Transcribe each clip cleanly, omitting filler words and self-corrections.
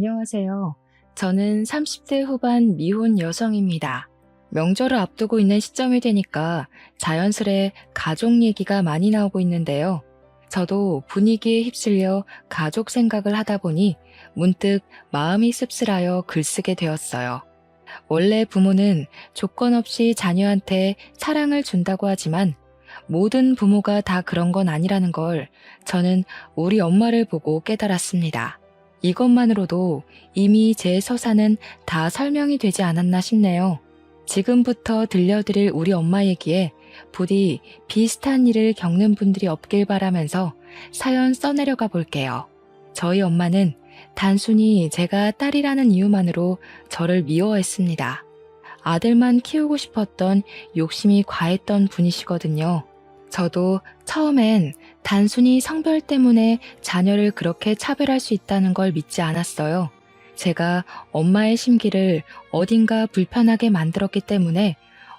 안녕하세요. 저는 30대 후반 미혼 여성입니다. 명절을 앞두고 있는 시점이 되니까 자연스레 가족 얘기가 많이 나오고 있는데요. 저도 분위기에 휩쓸려 가족 생각을 하다 보니 문득 마음이 씁쓸하여 글쓰게 되었어요. 원래 부모는 조건 없이 자녀한테 사랑을 준다고 하지만 모든 부모가 다 그런 건 아니라는 걸 저는 우리 엄마를 보고 깨달았습니다. 이것만으로도 이미 제 서사는 다 설명이 되지 않았나 싶네요. 지금부터 들려드릴 우리 엄마 얘기에 부디 비슷한 일을 겪는 분들이 없길 바라면서 사연 써내려가 볼게요. 저희 엄마는 단순히 제가 딸이라는 이유만으로 저를 미워했습니다. 아들만 키우고 싶었던 욕심이 과했던 분이시거든요. 저도 처음엔 단순히 성별 때문에 자녀를 그렇게 차별할 수 있다는 걸 믿지 않았어요. 제가 엄마의 심기를 어딘가 불편하게 만들었기 때문에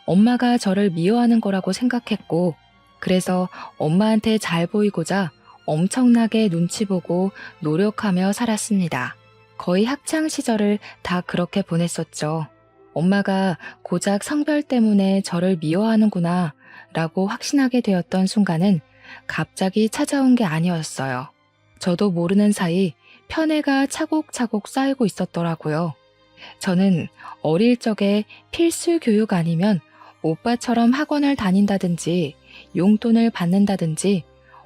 엄마가 저를 미워하는 거라고 생각했고, 그래서 엄마한테 잘 보이고자 엄청나게 눈치 보고 노력하며 살았습니다. 거의 학창 시절을 다 그렇게 보냈었죠. 엄마가 고작 성별 때문에 저를 미워하는구나 라고 확신하게 되었던 순간은 갑자기 찾아온 게 아니었어요. 저도 모르는 사이 편애가 차곡차곡 쌓이고 있었더라고요. 저는 어릴 적에 필수 교육 아니면 오빠처럼 학원을 다닌다든지 용돈을 받는다든지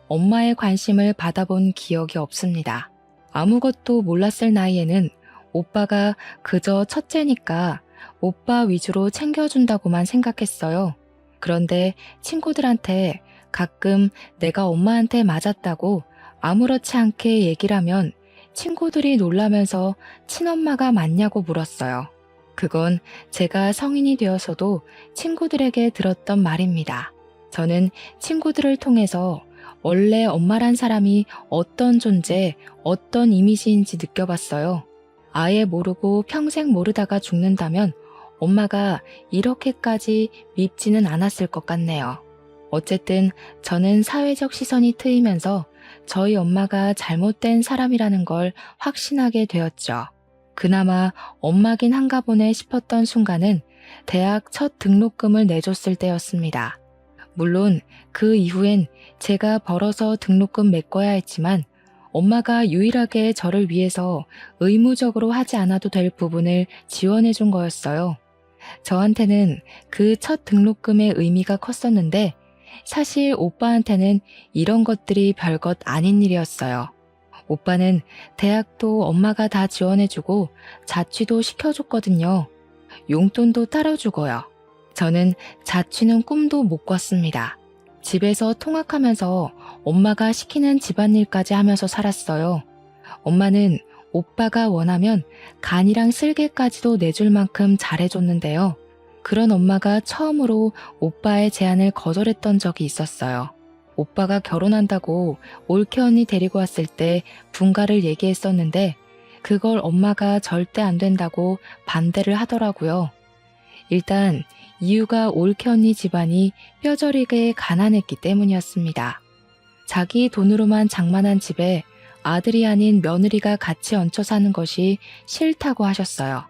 엄마의 관심을 받아본 기억이 없습니다. 아무것도 몰랐을 나이에는 오빠가 그저 첫째니까 오빠 위주로 챙겨준다고만 생각했어요. 그런데 친구들한테 가끔 내가 엄마한테 맞았다고 아무렇지 않게 얘기를 하면 친구들이 놀라면서 친엄마가 맞냐고 물었어요. 그건 제가 성인이 되어서도 친구들에게 들었던 말입니다. 저는 친구들을 통해서 원래 엄마란 사람이 어떤 존재, 어떤 이미지인지 느껴봤어요. 아예 모르고 평생 모르다가 죽는다면 엄마가 이렇게까지 밉지는 않았을 것 같네요. 어쨌든 저는 사회적 시선이 트이면서 저희 엄마가 잘못된 사람이라는 걸 확신하게 되었죠. 그나마 엄마긴 한가 보네 싶었던 순간은 대학 첫 등록금을 내줬을 때였습니다. 물론 그 이후엔 제가 벌어서 등록금 메꿔야 했지만 엄마가 유일하게 저를 위해서 의무적으로 하지 않아도 될 부분을 지원해 준 거였어요. 저한테는 그 첫 등록금의 의미가 컸었는데 사실 오빠한테는 이런 것들이 별것 아닌 일이었어요. 오빠는 대학도 엄마가 다 지원해주고 자취도 시켜줬거든요. 용돈도 따로 주고요. 저는 자취는 꿈도 못 꿨습니다. 집에서 통학하면서 엄마가 시키는 집안일까지 하면서 살았어요. 엄마는 오빠가 원하면 간이랑 쓸개까지도 내줄 만큼 잘해줬는데요. 그런 엄마가 처음으로 오빠의 제안을 거절했던 적이 있었어요. 오빠가 결혼한다고 올케 언니 데리고 왔을 때 분가를 얘기했었는데 그걸 엄마가 절대 안 된다고 반대를 하더라고요. 일단 이유가 올케 언니 집안이 뼈저리게 가난했기 때문이었습니다. 자기 돈으로만 장만한 집에 아들이 아닌 며느리가 같이 얹혀 사는 것이 싫다고 하셨어요.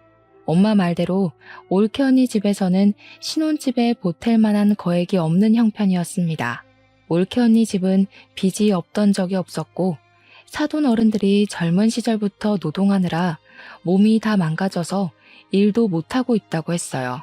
엄마 말대로 올케 언니 집에서는 신혼집에 보탤 만한 거액이 없는 형편이었습니다. 올케 언니 집은 빚이 없던 적이 없었고 사돈 어른들이 젊은 시절부터 노동하느라 몸이 다 망가져서 일도 못하고 있다고 했어요.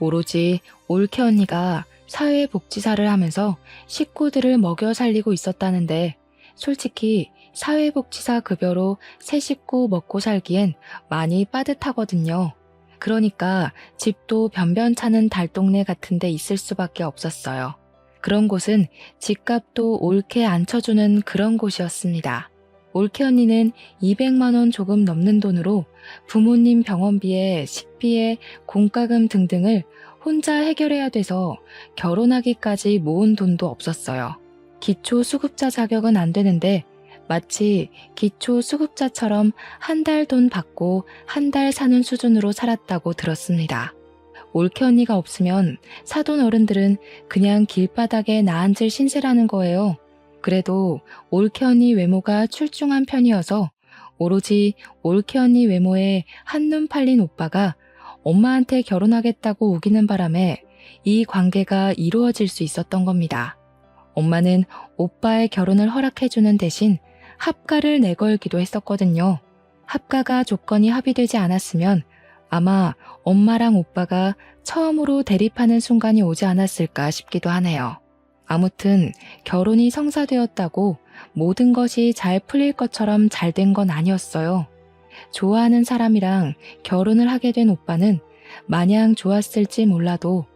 오로지 올케 언니가 사회복지사를 하면서 식구들을 먹여 살리고 있었다는데 솔직히 사회복지사 급여로 새 식구 먹고 살기엔 많이 빠듯하거든요. 그러니까 집도 변변찮은 달동네 같은 데 있을 수밖에 없었어요. 그런 곳은 집값도 옳게 안 쳐주는 그런 곳이었습니다. 올케 언니는 200만 원 조금 넘는 돈으로 부모님 병원비에 식비에 공과금 등등을 혼자 해결해야 돼서 결혼하기까지 모은 돈도 없었어요. 기초수급자 자격은 안 되는데 마치 기초수급자처럼 한 달 돈 받고 한 달 사는 수준으로 살았다고 들었습니다. 올케 언니가 없으면 사돈 어른들은 그냥 길바닥에 나앉을 신세라는 거예요. 그래도 올케 언니 외모가 출중한 편이어서 오로지 올케 언니 외모에 한눈 팔린 오빠가 엄마한테 결혼하겠다고 우기는 바람에 이 관계가 이루어질 수 있었던 겁니다. 엄마는 오빠의 결혼을 허락해주는 대신 합가를 내걸기도 했었거든요. 합가가 조건이 합의되지 않았으면 아마 엄마랑 오빠가 처음으로 대립하는 순간이 오지 않았을까 싶기도 하네요. 아무튼 결혼이 성사되었다고 모든 것이 잘 풀릴 것처럼 잘 된 건 아니었어요. 좋아하는 사람이랑 결혼을 하게 된 오빠는 마냥 좋았을지 몰라도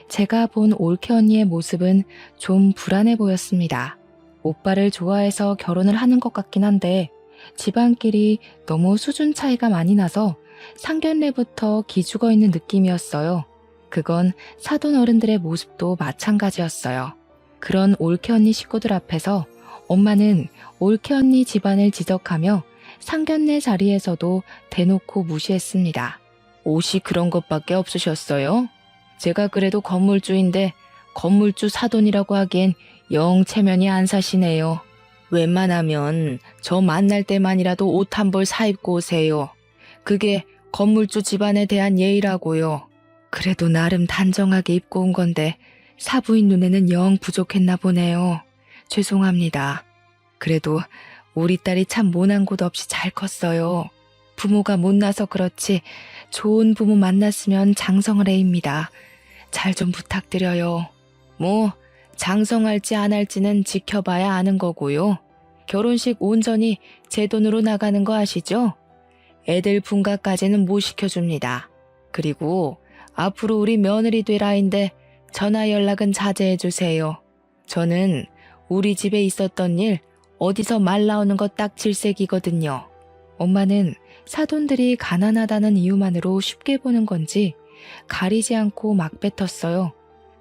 제가 본 올케 언니의 모습은 좀 불안해 보였습니다. 오빠를 좋아해서 결혼을 하는 것 같긴 한데 집안끼리 너무 수준 차이가 많이 나서 상견례부터 기죽어 있는 느낌이었어요. 그건 사돈 어른들의 모습도 마찬가지였어요. 그런 올케 언니 식구들 앞에서 엄마는 올케 언니 집안을 지적하며 상견례 자리에서도 대놓고 무시했습니다. 옷이 그런 것밖에 없으셨어요? 제가 그래도 건물주인데 건물주 사돈이라고 하기엔 영 체면이 안 사시네요. 웬만하면 저 만날 때만이라도 옷 한 벌 사입고 오세요. 그게 건물주 집안에 대한 예의라고요. 그래도 나름 단정하게 입고 온 건데 사부인 눈에는 영 부족했나 보네요. 죄송합니다. 그래도 우리 딸이 참 모난 곳 없이 잘 컸어요. 부모가 못나서 그렇지 좋은 부모 만났으면 장성을 해입니다. 잘 좀 부탁드려요. 뭐 장성할지 안 할지는 지켜봐야 아는 거고요. 결혼식 온전히 제 돈으로 나가는 거 아시죠? 애들 분가까지는 못 시켜줍니다. 그리고 앞으로 우리 며느리 되라인데 전화 연락은 자제해 주세요. 저는 우리 집에 있었던 일 어디서 말 나오는 거 딱 질색이거든요. 엄마는 사돈들이 가난하다는 이유만으로 쉽게 보는 건지 가리지 않고 막 뱉었어요.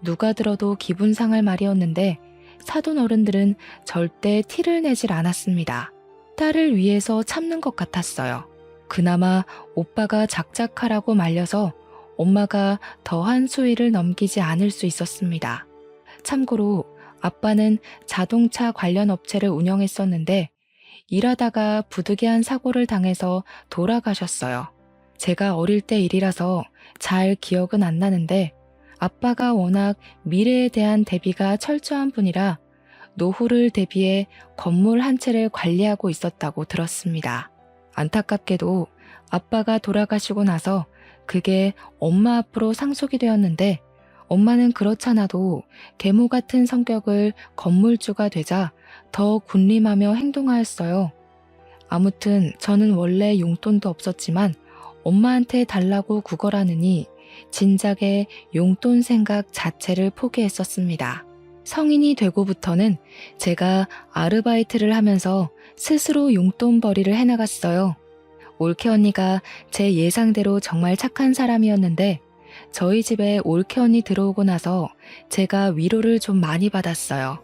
누가 들어도 기분 상할 말이었는데 사돈 어른들은 절대 티를 내질 않았습니다. 딸을 위해서 참는 것 같았어요. 그나마 오빠가 작작하라고 말려서 엄마가 더한 수위를 넘기지 않을 수 있었습니다. 참고로 아빠는 자동차 관련 업체를 운영했었는데 일하다가 부득이한 사고를 당해서 돌아가셨어요. 제가 어릴 때 일이라서 잘 기억은 안 나는데 아빠가 워낙 미래에 대한 대비가 철저한 분이라 노후를 대비해 건물 한 채를 관리하고 있었다고 들었습니다. 안타깝게도 아빠가 돌아가시고 나서 그게 엄마 앞으로 상속이 되었는데 엄마는 그렇잖아도 계모 같은 성격을 건물주가 되자 더 군림하며 행동하였어요. 아무튼 저는 원래 용돈도 없었지만 엄마한테 달라고 구걸하느니 진작에 용돈 생각 자체를 포기했었습니다. 성인이 되고부터는 제가 아르바이트를 하면서 스스로 용돈벌이를 해나갔어요. 올케 언니가 제 예상대로 정말 착한 사람이었는데 저희 집에 올케 언니 들어오고 나서 제가 위로를 좀 많이 받았어요.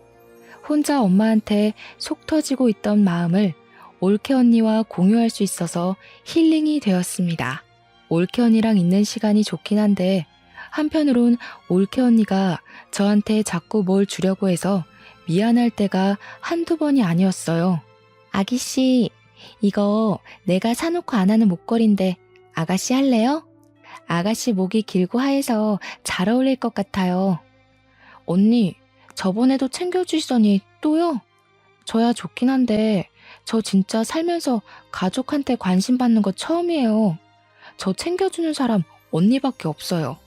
혼자 엄마한테 속 터지고 있던 마음을 올케 언니와 공유할 수 있어서 힐링이 되었습니다. 올케 언니랑 있는 시간이 좋긴 한데 한편으론 올케 언니가 저한테 자꾸 뭘 주려고 해서 미안할 때가 한두 번이 아니었어요. 아기씨, 이거 내가 사놓고 안 하는 목걸이인데 아가씨 할래요? 아가씨 목이 길고 하얘서 잘 어울릴 것 같아요. 언니, 저번에도 챙겨주시더니 또요? 저야 좋긴 한데 저 진짜 살면서 가족한테 관심 받는 거 처음이에요. 저 챙겨주는 사람 언니밖에 없어요.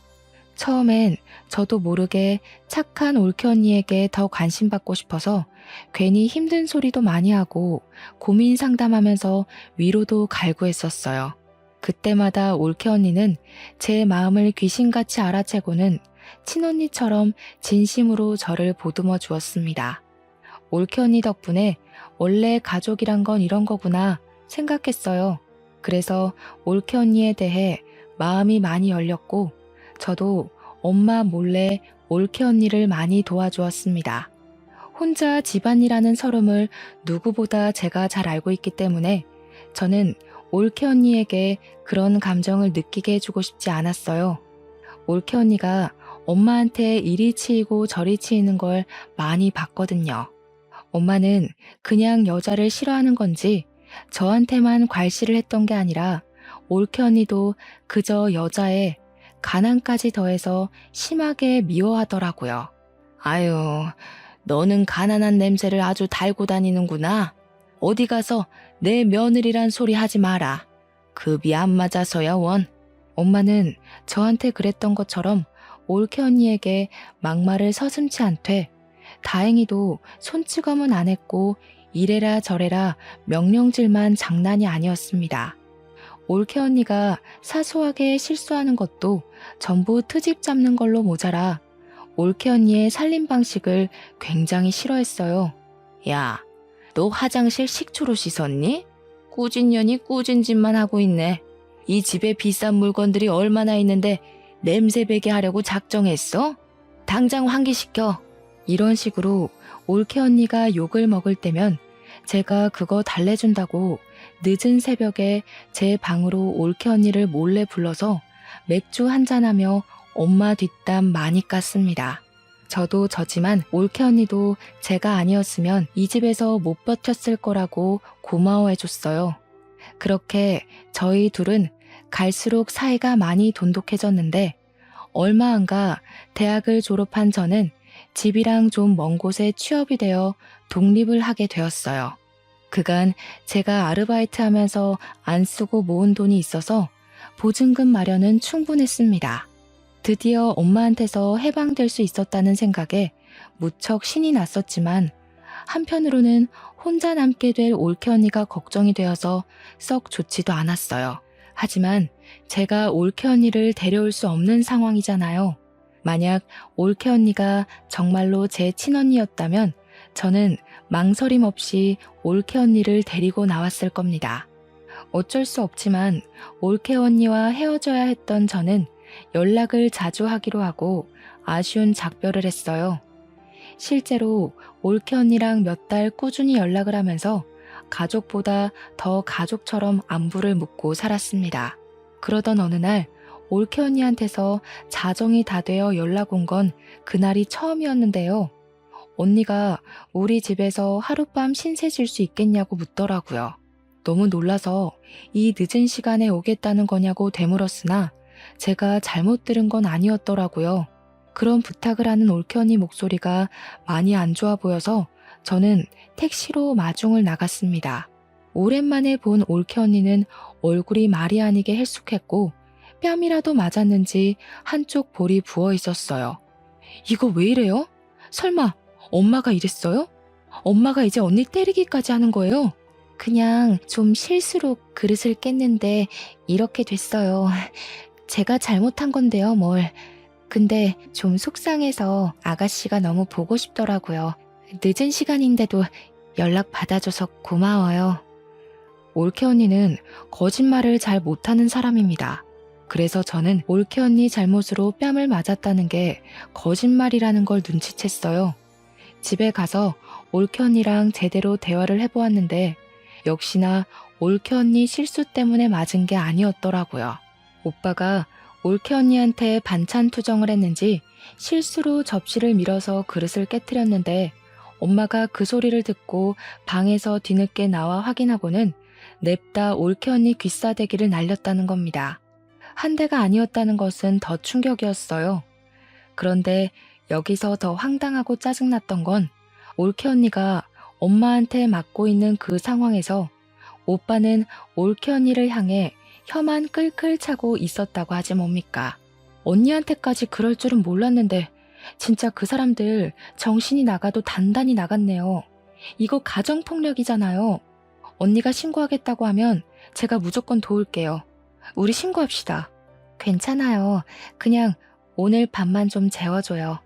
처음엔 저도 모르게 착한 올케 언니에게 더 관심 받고 싶어서 괜히 힘든 소리도 많이 하고 고민 상담하면서 위로도 갈구했었어요. 그때마다 올케 언니는 제 마음을 귀신같이 알아채고는 친언니처럼 진심으로 저를 보듬어 주었습니다. 올케 언니 덕분에 원래 가족이란 건 이런 거구나 생각했어요. 그래서 올케 언니에 대해 마음이 많이 열렸고 저도 엄마 몰래 올케 언니를 많이 도와주었습니다. 혼자 집안이라는 서름을 누구보다 제가 잘 알고 있기 때문에 저는 올케 언니에게 그런 감정을 느끼게 해주고 싶지 않았어요. 올케 언니가 엄마한테 이리 치이고 저리 치이는 걸 많이 봤거든요. 엄마는 그냥 여자를 싫어하는 건지 저한테만 괄시를 했던 게 아니라 올케 언니도 그저 여자에 가난까지 더해서 심하게 미워하더라고요. 아유, 너는 가난한 냄새를 아주 달고 다니는구나. 어디 가서 내 며느리란 소리 하지 마라. 급이 안 맞아서야 원. 엄마는 저한테 그랬던 것처럼 올케 언니에게 막말을 서슴지 않되 다행히도 손찌검은 안 했고 이래라 저래라 명령질만 장난이 아니었습니다. 올케 언니가 사소하게 실수하는 것도 전부 트집 잡는 걸로 모자라 올케 언니의 살림 방식을 굉장히 싫어했어요. 야, 너 화장실 식초로 씻었니? 꾸진 년이 꾸진 짓만 하고 있네. 이 집에 비싼 물건들이 얼마나 있는데 냄새 배게 하려고 작정했어? 당장 환기시켜. 이런 식으로 올케 언니가 욕을 먹을 때면 제가 그거 달래준다고 늦은 새벽에 제 방으로 올케 언니를 몰래 불러서 맥주 한잔하며 엄마 뒷담 많이 깠습니다. 저도 저지만 올케 언니도 제가 아니었으면 이 집에서 못 버텼을 거라고 고마워해줬어요. 그렇게 저희 둘은 갈수록 사이가 많이 돈독해졌는데 얼마 안 가 대학을 졸업한 저는 집이랑 좀 먼 곳에 취업이 되어 독립을 하게 되었어요. 그간 제가 아르바이트 하면서 안 쓰고 모은 돈이 있어서 보증금 마련은 충분했습니다. 드디어 엄마한테서 해방될 수 있었다는 생각에 무척 신이 났었지만 한편으로는 혼자 남게 될 올케 언니가 걱정이 되어서 썩 좋지도 않았어요. 하지만 제가 올케 언니를 데려올 수 없는 상황이잖아요. 만약 올케 언니가 정말로 제 친언니였다면 저는 망설임 없이 올케 언니를 데리고 나왔을 겁니다. 어쩔 수 없지만 올케 언니와 헤어져야 했던 저는 연락을 자주 하기로 하고 아쉬운 작별을 했어요. 실제로 올케 언니랑 몇 달 꾸준히 연락을 하면서 가족보다 더 가족처럼 안부를 묻고 살았습니다. 그러던 어느 날 올케 언니한테서 자정이 다 되어 연락 온 건 그날이 처음이었는데요. 언니가 우리 집에서 하룻밤 신세 질 수 있겠냐고 묻더라고요. 너무 놀라서 이 늦은 시간에 오겠다는 거냐고 되물었으나 제가 잘못 들은 건 아니었더라고요. 그런 부탁을 하는 올케 언니 목소리가 많이 안 좋아 보여서 저는 택시로 마중을 나갔습니다. 오랜만에 본 올케 언니는 얼굴이 말이 아니게 헬쑥했고 뺨이라도 맞았는지 한쪽 볼이 부어 있었어요. 이거 왜 이래요? 설마 엄마가 이랬어요? 엄마가 이제 언니 때리기까지 하는 거예요? 그냥 좀 실수로 그릇을 깼는데 이렇게 됐어요. 제가 잘못한 건데요, 뭘. 근데 좀 속상해서 아가씨가 너무 보고 싶더라고요. 늦은 시간인데도 연락 받아줘서 고마워요. 올케 언니는 거짓말을 잘 못하는 사람입니다. 그래서 저는 올케 언니 잘못으로 뺨을 맞았다는 게 거짓말이라는 걸 눈치챘어요. 집에 가서 올케 언니랑 제대로 대화를 해보았는데 역시나 올케 언니 실수 때문에 맞은 게 아니었더라고요. 오빠가 올케 언니한테 반찬 투정을 했는지 실수로 접시를 밀어서 그릇을 깨트렸는데 엄마가 그 소리를 듣고 방에서 뒤늦게 나와 확인하고는 냅다 올케 언니 귀싸대기를 날렸다는 겁니다. 한 대가 아니었다는 것은 더 충격이었어요. 그런데 여기서 더 황당하고 짜증났던 건 올케 언니가 엄마한테 맞고 있는 그 상황에서 오빠는 올케 언니를 향해 혀만 끌끌 차고 있었다고 하지 뭡니까. 언니한테까지 그럴 줄은 몰랐는데 진짜 그 사람들 정신이 나가도 단단히 나갔네요. 이거 가정폭력이잖아요. 언니가 신고하겠다고 하면 제가 무조건 도울게요. 우리 신고합시다. 괜찮아요. 그냥 오늘 밤만 좀 재워줘요.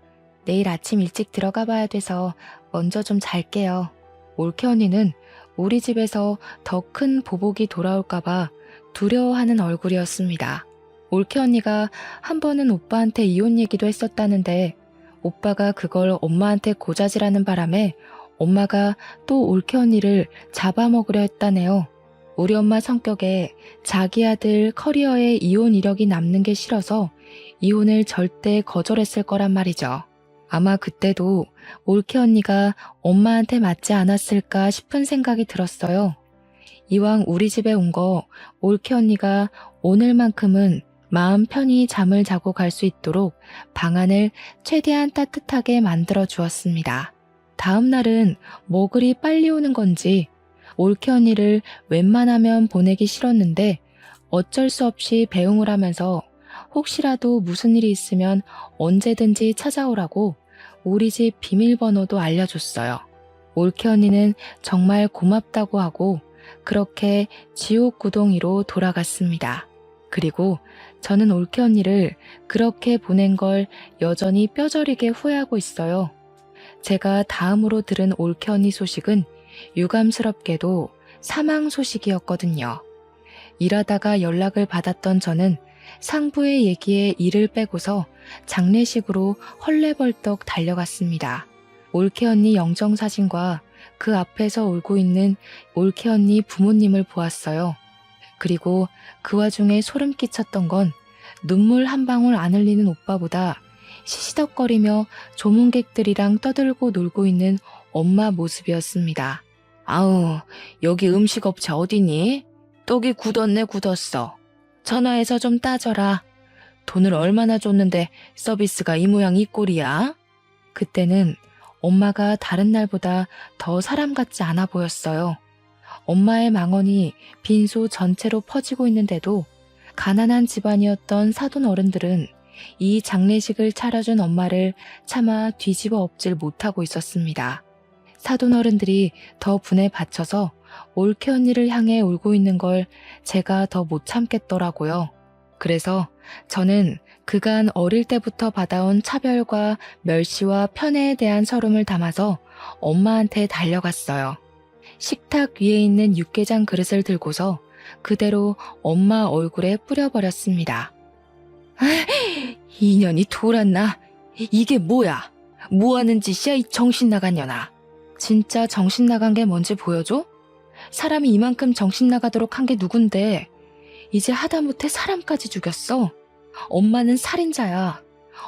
내일 아침 일찍 들어가 봐야 돼서 먼저 좀 잘게요. 올케 언니는 우리 집에서 더 큰 보복이 돌아올까봐 두려워하는 얼굴이었습니다. 올케 언니가 한 번은 오빠한테 이혼 얘기도 했었다는데 오빠가 그걸 엄마한테 고자질하는 바람에 엄마가 또 올케 언니를 잡아먹으려 했다네요. 우리 엄마 성격에 자기 아들 커리어에 이혼 이력이 남는 게 싫어서 이혼을 절대 거절했을 거란 말이죠. 아마 그때도 올케 언니가 엄마한테 맞지 않았을까 싶은 생각이 들었어요. 이왕 우리 집에 온 거 올케 언니가 오늘만큼은 마음 편히 잠을 자고 갈 수 있도록 방안을 최대한 따뜻하게 만들어 주었습니다. 다음 날은 뭐 그리 빨리 오는 건지 올케 언니를 웬만하면 보내기 싫었는데 어쩔 수 없이 배웅을 하면서 혹시라도 무슨 일이 있으면 언제든지 찾아오라고 우리 집 비밀번호도 알려줬어요. 올케 언니는 정말 고맙다고 하고 그렇게 지옥 구덩이로 돌아갔습니다. 그리고 저는 올케 언니를 그렇게 보낸 걸 여전히 뼈저리게 후회하고 있어요. 제가 다음으로 들은 올케 언니 소식은 유감스럽게도 사망 소식이었거든요. 일하다가 연락을 받았던 저는 상부의 얘기에 이를 빼고서 장례식으로 헐레벌떡 달려갔습니다. 올케 언니 영정사진과 그 앞에서 울고 있는 올케 언니 부모님을 보았어요. 그리고 그 와중에 소름 끼쳤던 건 눈물 한 방울 안 흘리는 오빠보다 시시덕거리며 조문객들이랑 떠들고 놀고 있는 엄마 모습이었습니다. 아우, 여기 음식업체 어디니? 떡이 굳었네 굳었어. 전화해서 좀 따져라. 돈을 얼마나 줬는데 서비스가 이 모양 이 꼴이야? 그때는 엄마가 다른 날보다 더 사람 같지 않아 보였어요. 엄마의 망언이 빈소 전체로 퍼지고 있는데도 가난한 집안이었던 사돈 어른들은 이 장례식을 차려준 엄마를 차마 뒤집어 엎질 못하고 있었습니다. 사돈 어른들이 더 분에 받쳐서 올케 언니를 향해 울고 있는 걸 제가 더 못 참겠더라고요. 그래서 저는 그간 어릴 때부터 받아온 차별과 멸시와 편애에 대한 서름을 담아서 엄마한테 달려갔어요. 식탁 위에 있는 육개장 그릇을 들고서 그대로 엄마 얼굴에 뿌려버렸습니다. 이년이 돌았나? 이게 뭐야? 뭐하는 짓이야 이 정신 나간 년아. 진짜 정신 나간 게 뭔지 보여줘? 사람이 이만큼 정신 나가도록 한 게 누군데 이제 하다못해 사람까지 죽였어. 엄마는 살인자야.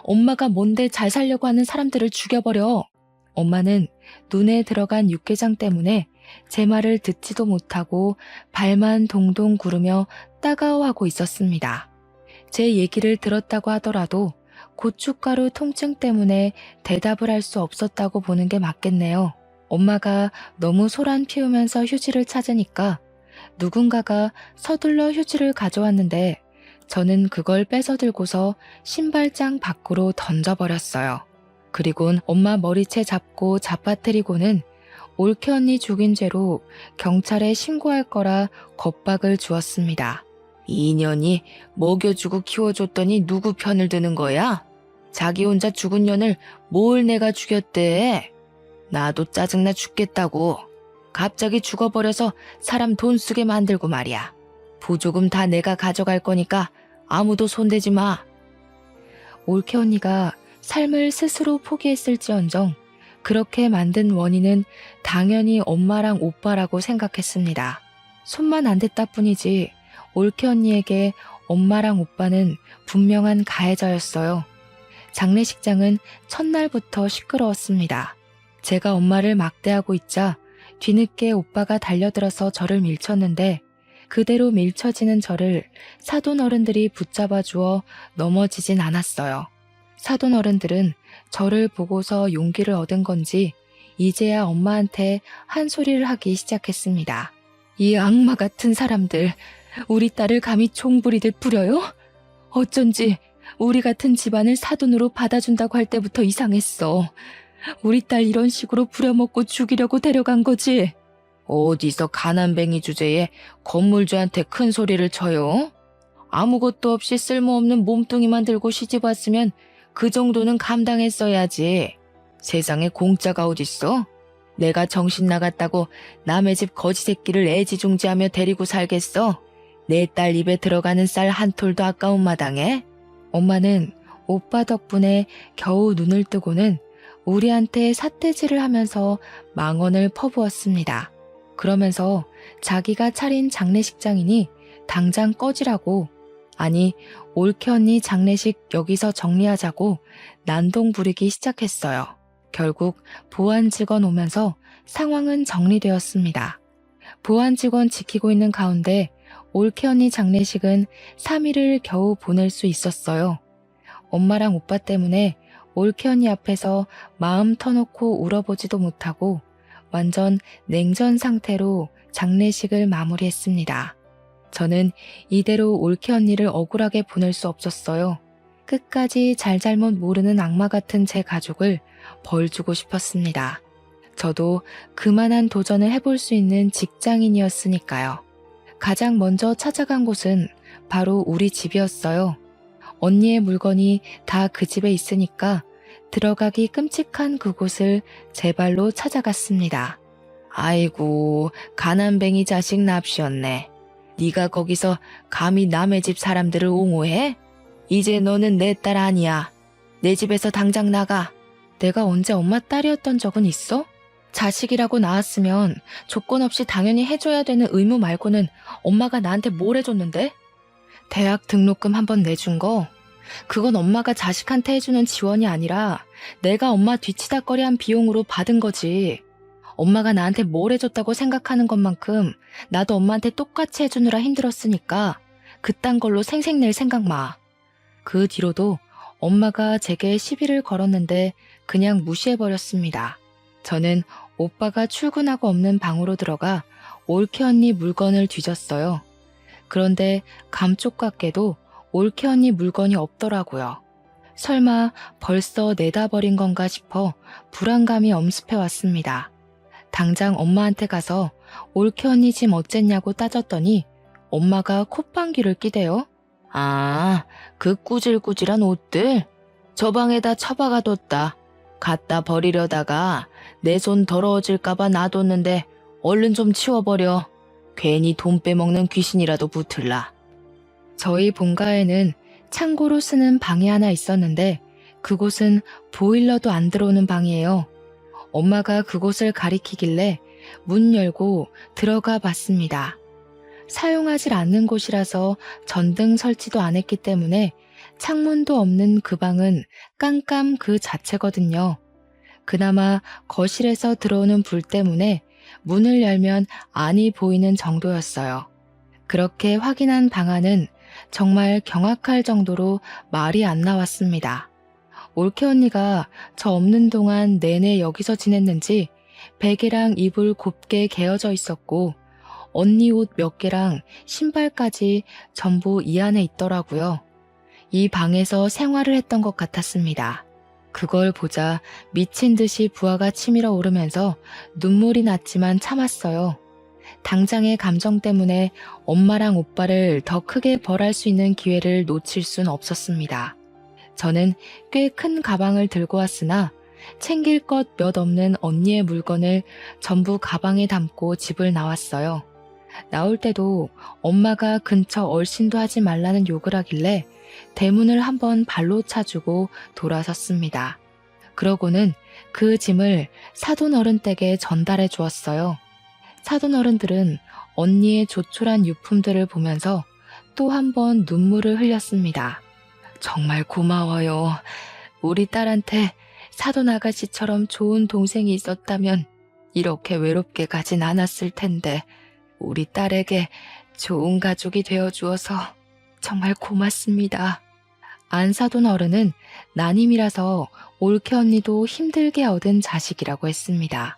엄마가 뭔데 잘 살려고 하는 사람들을 죽여버려. 엄마는 눈에 들어간 육개장 때문에 제 말을 듣지도 못하고 발만 동동 구르며 따가워하고 있었습니다. 제 얘기를 들었다고 하더라도 고춧가루 통증 때문에 대답을 할 수 없었다고 보는 게 맞겠네요. 엄마가 너무 소란 피우면서 휴지를 찾으니까 누군가가 서둘러 휴지를 가져왔는데 저는 그걸 뺏어 들고서 신발장 밖으로 던져버렸어요. 그리곤 엄마 머리채 잡고 잡아뜨리고는 올케 언니 죽인 죄로 경찰에 신고할 거라 겁박을 주었습니다. 이 년이 먹여주고 키워줬더니 누구 편을 드는 거야? 자기 혼자 죽은 년을 뭘 내가 죽였대? 나도 짜증나 죽겠다고. 갑자기 죽어버려서 사람 돈 쓰게 만들고 말이야. 부조금 다 내가 가져갈 거니까 아무도 손대지 마. 올케 언니가 삶을 스스로 포기했을지언정 그렇게 만든 원인은 당연히 엄마랑 오빠라고 생각했습니다. 손만 안 댔다 뿐이지 올케 언니에게 엄마랑 오빠는 분명한 가해자였어요. 장례식장은 첫날부터 시끄러웠습니다. 제가 엄마를 막대하고 있자 뒤늦게 오빠가 달려들어서 저를 밀쳤는데 그대로 밀쳐지는 저를 사돈 어른들이 붙잡아 주어 넘어지진 않았어요. 사돈 어른들은 저를 보고서 용기를 얻은 건지 이제야 엄마한테 한 소리를 하기 시작했습니다. 이 악마 같은 사람들, 우리 딸을 감히 총부리듯 부려요? 어쩐지 우리 같은 집안을 사돈으로 받아준다고 할 때부터 이상했어. 우리 딸 이런 식으로 부려먹고 죽이려고 데려간 거지. 어디서 가난뱅이 주제에 건물주한테 큰 소리를 쳐요? 아무것도 없이 쓸모없는 몸뚱이만 들고 시집 왔으면 그 정도는 감당했어야지. 세상에 공짜가 어딨어? 내가 정신 나갔다고 남의 집 거지 새끼를 애지중지하며 데리고 살겠어? 내 딸 입에 들어가는 쌀 한 톨도 아까운 마당에? 엄마는 오빠 덕분에 겨우 눈을 뜨고는 우리한테 삿대질을 하면서 망언을 퍼부었습니다. 그러면서 자기가 차린 장례식장이니 당장 꺼지라고, 아니 올케 언니 장례식 여기서 정리하자고 난동 부리기 시작했어요. 결국 보안 직원 오면서 상황은 정리되었습니다. 보안 직원 지키고 있는 가운데 올케 언니 장례식은 3일을 겨우 보낼 수 있었어요. 엄마랑 오빠 때문에 올케 언니 앞에서 마음 터놓고 울어보지도 못하고 완전 냉전 상태로 장례식을 마무리했습니다. 저는 이대로 올케 언니를 억울하게 보낼 수 없었어요. 끝까지 잘잘못 모르는 악마 같은 제 가족을 벌 주고 싶었습니다. 저도 그만한 도전을 해볼 수 있는 직장인이었으니까요. 가장 먼저 찾아간 곳은 바로 우리 집이었어요. 언니의 물건이 다 그 집에 있으니까 들어가기 끔찍한 그곳을 제 발로 찾아갔습니다. 아이고, 가난뱅이 자식 납시였네. 네가 거기서 감히 남의 집 사람들을 옹호해? 이제 너는 내 딸 아니야. 내 집에서 당장 나가. 내가 언제 엄마 딸이었던 적은 있어? 자식이라고 낳았으면 조건 없이 당연히 해줘야 되는 의무 말고는 엄마가 나한테 뭘 해줬는데? 대학 등록금 한번 내준 거? 그건 엄마가 자식한테 해주는 지원이 아니라 내가 엄마 뒤치다꺼리한 비용으로 받은 거지. 엄마가 나한테 뭘 해줬다고 생각하는 것만큼 나도 엄마한테 똑같이 해주느라 힘들었으니까 그딴 걸로 생색낼 생각 마. 그 뒤로도 엄마가 제게 시비를 걸었는데 그냥 무시해버렸습니다. 저는 오빠가 출근하고 없는 방으로 들어가 올케 언니 물건을 뒤졌어요. 그런데 감쪽같게도 올케 언니 물건이 없더라고요. 설마 벌써 내다 버린 건가 싶어 불안감이 엄습해 왔습니다. 당장 엄마한테 가서 올케 언니 짐 어쨌냐고 따졌더니 엄마가 콧방귀를 끼대요. 아, 그 꾸질꾸질한 옷들? 저 방에다 처박아뒀다. 갖다 버리려다가 내 손 더러워질까봐 놔뒀는데 얼른 좀 치워버려. 괜히 돈 빼먹는 귀신이라도 붙을라. 저희 본가에는 창고로 쓰는 방이 하나 있었는데 그곳은 보일러도 안 들어오는 방이에요. 엄마가 그곳을 가리키길래 문 열고 들어가 봤습니다. 사용하지 않는 곳이라서 전등 설치도 안 했기 때문에 창문도 없는 그 방은 깜깜 그 자체거든요. 그나마 거실에서 들어오는 불 때문에 문을 열면 안이 보이는 정도였어요. 그렇게 확인한 방 안은 정말 경악할 정도로 말이 안 나왔습니다. 올케 언니가 저 없는 동안 내내 여기서 지냈는지 베개랑 이불 곱게 개어져 있었고 언니 옷 몇 개랑 신발까지 전부 이 안에 있더라고요. 이 방에서 생활을 했던 것 같았습니다. 그걸 보자 미친 듯이 부하가 치밀어 오르면서 눈물이 났지만 참았어요. 당장의 감정 때문에 엄마랑 오빠를 더 크게 벌할 수 있는 기회를 놓칠 순 없었습니다. 저는 꽤 큰 가방을 들고 왔으나 챙길 것 몇 없는 언니의 물건을 전부 가방에 담고 집을 나왔어요. 나올 때도 엄마가 근처 얼씬도 하지 말라는 욕을 하길래 대문을 한번 발로 차주고 돌아섰습니다. 그러고는 그 짐을 사돈어른 댁에 전달해 주었어요. 사돈어른들은 언니의 조촐한 유품들을 보면서 또 한 번 눈물을 흘렸습니다. 정말 고마워요. 우리 딸한테 사돈 아가씨처럼 좋은 동생이 있었다면 이렇게 외롭게 가진 않았을 텐데 우리 딸에게 좋은 가족이 되어주어서 정말 고맙습니다. 안사돈 어른은 난임이라서 올케 언니도 힘들게 얻은 자식이라고 했습니다.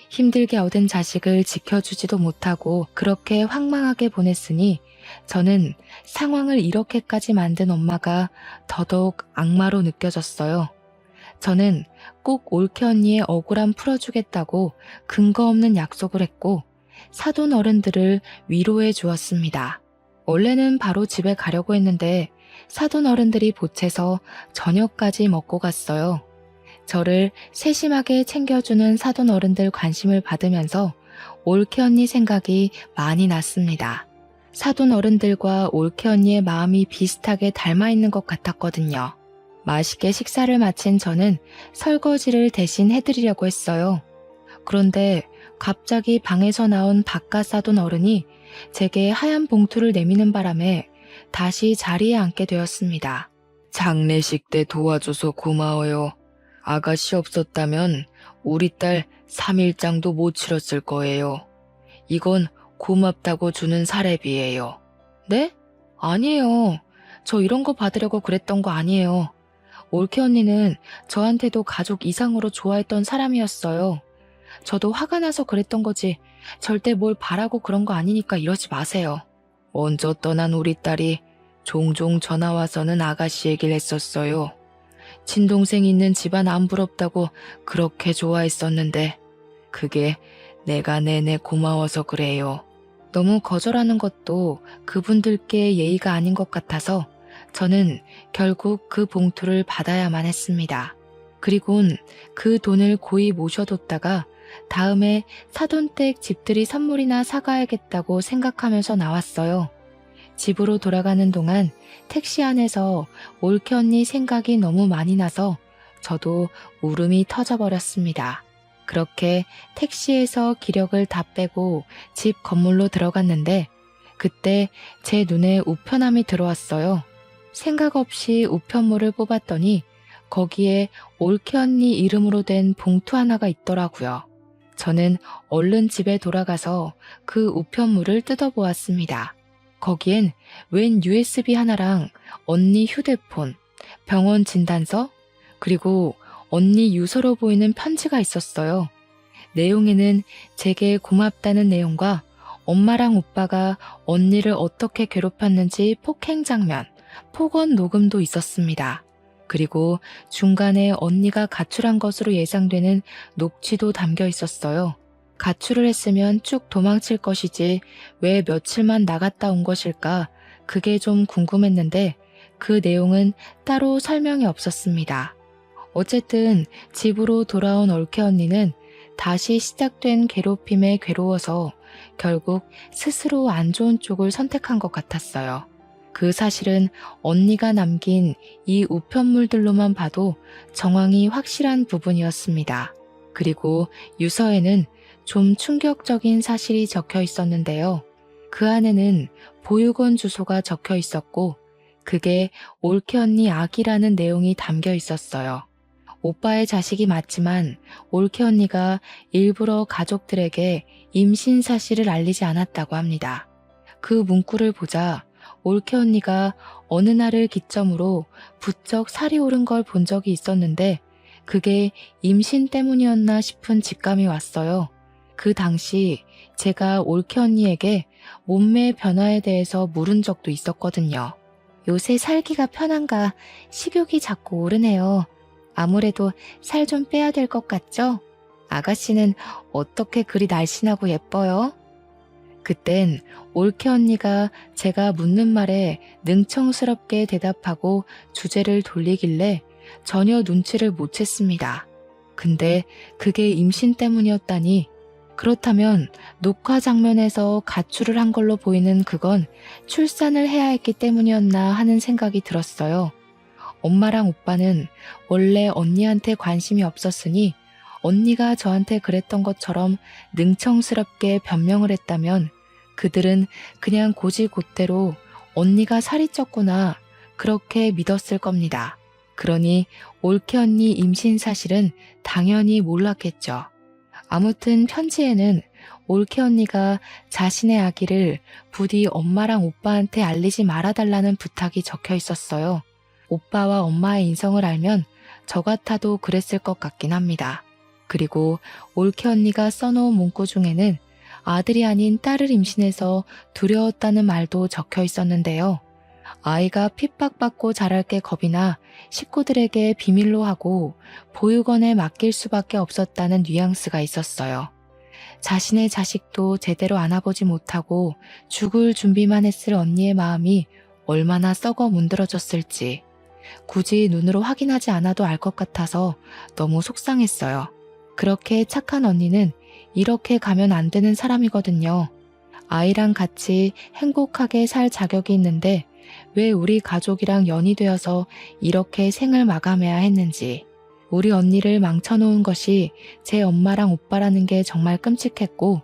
힘들게 얻은 자식을 지켜주지도 못하고 그렇게 황망하게 보냈으니 저는 상황을 이렇게까지 만든 엄마가 더더욱 악마로 느껴졌어요. 저는 꼭 올케 언니의 억울함 풀어주겠다고 근거 없는 약속을 했고 사돈 어른들을 위로해 주었습니다. 원래는 바로 집에 가려고 했는데 사돈 어른들이 보채서 저녁까지 먹고 갔어요. 저를 세심하게 챙겨주는 사돈 어른들 관심을 받으면서 올케 언니 생각이 많이 났습니다. 사돈 어른들과 올케 언니의 마음이 비슷하게 닮아 있는 것 같았거든요. 맛있게 식사를 마친 저는 설거지를 대신 해드리려고 했어요. 그런데 갑자기 방에서 나온 바깥 사돈 어른이 제게 하얀 봉투를 내미는 바람에 다시 자리에 앉게 되었습니다. 장례식 때 도와줘서 고마워요. 아가씨 없었다면 우리 딸 3일장도 못 치렀을 거예요. 이건 고맙다고 주는 사례비예요. 네? 아니에요. 저 이런 거 받으려고 그랬던 거 아니에요. 올케 언니는 저한테도 가족 이상으로 좋아했던 사람이었어요. 저도 화가 나서 그랬던 거지. 절대 뭘 바라고 그런 거 아니니까 이러지 마세요. 먼저 떠난 우리 딸이 종종 전화와서는 아가씨 얘기를 했었어요. 친동생 있는 집안 안 부럽다고 그렇게 좋아했었는데 그게 내가 내내 고마워서 그래요. 너무 거절하는 것도 그분들께 예의가 아닌 것 같아서 저는 결국 그 봉투를 받아야만 했습니다. 그리곤 그 돈을 고이 모셔뒀다가 다음에 사돈댁 집들이 선물이나 사가야겠다고 생각하면서 나왔어요. 집으로 돌아가는 동안 택시 안에서 올케 언니 생각이 너무 많이 나서 저도 울음이 터져버렸습니다. 그렇게 택시에서 기력을 다 빼고 집 건물로 들어갔는데 그때 제 눈에 우편함이 들어왔어요. 생각 없이 우편물을 뽑았더니 거기에 올케 언니 이름으로 된 봉투 하나가 있더라고요. 저는 얼른 집에 돌아가서 그 우편물을 뜯어보았습니다. 거기엔 웬 USB 하나랑 언니 휴대폰, 병원 진단서, 그리고 언니 유서로 보이는 편지가 있었어요. 내용에는 제게 고맙다는 내용과 엄마랑 오빠가 언니를 어떻게 괴롭혔는지 폭행 장면, 폭언 녹음도 있었습니다. 그리고 중간에 언니가 가출한 것으로 예상되는 녹취도 담겨 있었어요. 가출을 했으면 쭉 도망칠 것이지 왜 며칠만 나갔다 온 것일까 그게 좀 궁금했는데 그 내용은 따로 설명이 없었습니다. 어쨌든 집으로 돌아온 올케 언니는 다시 시작된 괴롭힘에 괴로워서 결국 스스로 안 좋은 쪽을 선택한 것 같았어요. 그 사실은 언니가 남긴 이 우편물들로만 봐도 정황이 확실한 부분이었습니다. 그리고 유서에는 좀 충격적인 사실이 적혀 있었는데요. 그 안에는 보육원 주소가 적혀 있었고 그게 올케 언니 아기라는 내용이 담겨 있었어요. 오빠의 자식이 맞지만 올케 언니가 일부러 가족들에게 임신 사실을 알리지 않았다고 합니다. 그 문구를 보자 올케 언니가 어느 날을 기점으로 부쩍 살이 오른 걸 본 적이 있었는데 그게 임신 때문이었나 싶은 직감이 왔어요. 그 당시 제가 올케 언니에게 몸매 변화에 대해서 물은 적도 있었거든요. 요새 살기가 편한가 식욕이 자꾸 오르네요. 아무래도 살 좀 빼야 될 것 같죠? 아가씨는 어떻게 그리 날씬하고 예뻐요? 그땐 올케 언니가 제가 묻는 말에 능청스럽게 대답하고 주제를 돌리길래 전혀 눈치를 못 챘습니다. 근데 그게 임신 때문이었다니 그렇다면 녹화 장면에서 가출을 한 걸로 보이는 그건 출산을 해야 했기 때문이었나 하는 생각이 들었어요. 엄마랑 오빠는 원래 언니한테 관심이 없었으니 언니가 저한테 그랬던 것처럼 능청스럽게 변명을 했다면 그들은 그냥 고지곧대로 언니가 살이 쪘구나 그렇게 믿었을 겁니다. 그러니 올케 언니 임신 사실은 당연히 몰랐겠죠. 아무튼 편지에는 올케 언니가 자신의 아기를 부디 엄마랑 오빠한테 알리지 말아달라는 부탁이 적혀 있었어요. 오빠와 엄마의 인성을 알면 저 같아도 그랬을 것 같긴 합니다. 그리고 올케 언니가 써놓은 문구 중에는 아들이 아닌 딸을 임신해서 두려웠다는 말도 적혀 있었는데요. 아이가 핍박받고 자랄 게 겁이 나 식구들에게 비밀로 하고 보육원에 맡길 수밖에 없었다는 뉘앙스가 있었어요. 자신의 자식도 제대로 안아보지 못하고 죽을 준비만 했을 언니의 마음이 얼마나 썩어 문드러졌을지 굳이 눈으로 확인하지 않아도 알 것 같아서 너무 속상했어요. 그렇게 착한 언니는 이렇게 가면 안 되는 사람이거든요. 아이랑 같이 행복하게 살 자격이 있는데 왜 우리 가족이랑 연이 되어서 이렇게 생을 마감해야 했는지. 우리 언니를 망쳐놓은 것이 제 엄마랑 오빠라는 게 정말 끔찍했고